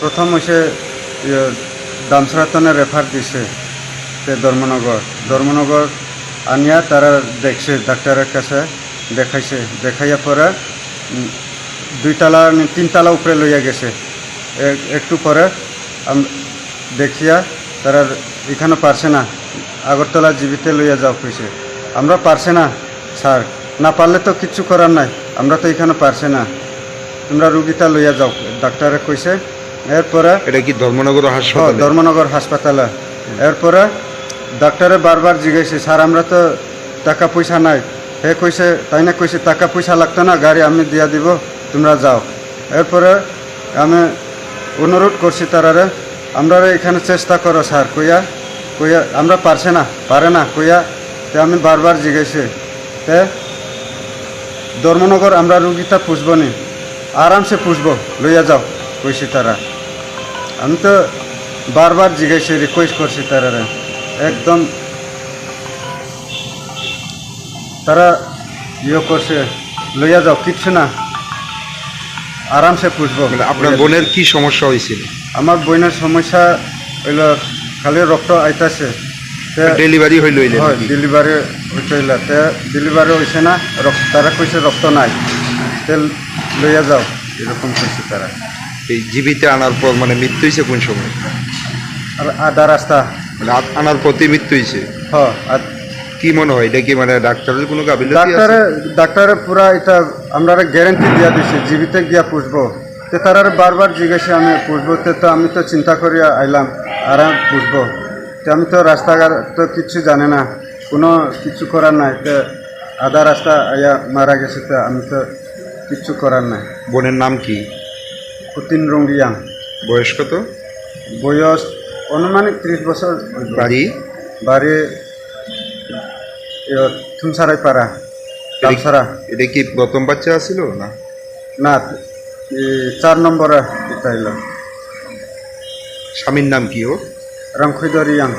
প্রথম হয়েছে দামসরাতনে রেফার দিছে ধর্মনগর আনিয়া তারা দেখছে ডাক্তারের কাছে দেখাইছে দেখাইয়া পরে তিনতলা উপরে লইয়া গেছে একটু পরে দেখিয়া তারা এখানে পারছে না আগরতলা জীবিতে লইয়া যাও কইছে আমরা পারছে না স্যার না পারলে তো কিচ্ছু করার নাই আমরা তো এখানে পারছে না তোমরা রুগীটা লইয়া যাও ডাক্তারে কইছে এরপরে এটা কি ধর্মনগর হাসপাতাল? ধর্মনগর হাসপাতালে এরপরে ডাক্তারে বারবার জিজ্ঞাসে স্যার আমরা তো টাকা পয়সা নাই হে কইছে তাই না কইছে টাকা পয়সা লাগতো না গাড়ি আমি দিয়া দিব তোমরা যাও এরপরে আমি অনুরোধ করছি তারারে আমরা এখানে চেষ্টা করো স্যার কইয়া আমরা পারে না কইয়া তে আমি বারবার জিজ্ঞাসি তে ধর্মনগর আমরা রুগীটা পুষব নি আরামসে পুষব লইয়া যাও কইছি তারা আমি তো বারবার জিজ্ঞাসি রিকোয়েস্ট করছি তারারে একদম তারা করছে লইয়া যাও কিচ্ছু না আরামসে পুষবো। আপনার বোনের কি সমস্যা হয়েছিল? আমার বোনের সমস্যা হইল খালি রক্ত আইতাছে ডেলিভারি হইল? ডেলিভারি হইল ডেলিভারি হয়েছে না তারা কইছে রক্ত নাই তেল লইয়া যাও এরকম কইছে তারা। এই জীবিতে আনার পর মানে মৃত্যু হয়েছে কোন সময়? আর আধা রাস্তা আনার পথে মৃত্যু হয়েছে। আর কি মনে হয় এটা কি মানে ডাক্তারের কোনো গাফিলতি আছে? ডাক্তারে পুরা এটা আমরা গ্যারেন্টি দিয়া দিছি জীবিতে গিয়া পুষবো তো তারা বারবার জিজ্ঞাসা আমি পুষবো তো আমি তো চিন্তা করিয়া আইলাম আরাম পুষবো তো আমি তো রাস্তাঘাট তো কিচ্ছু জানে না কোনো কিছু করার নাই তো আধা রাস্তা আইয়া মারা গেছে তো আমি তো কিচ্ছু করার নাই। বোনের নাম কি? কুতিন রঙ্গিয়াং। বয়স কত? বয়স অনুমানিক 30 বছর। বাড়ি থুমসারাই পাড়া তালসারা। এটা কি প্রথম বাচ্চা আছিল না? না 4 নম্বরে এটা এলো। স্বামীর নাম কি? ও রংখুইদর ইয়াং।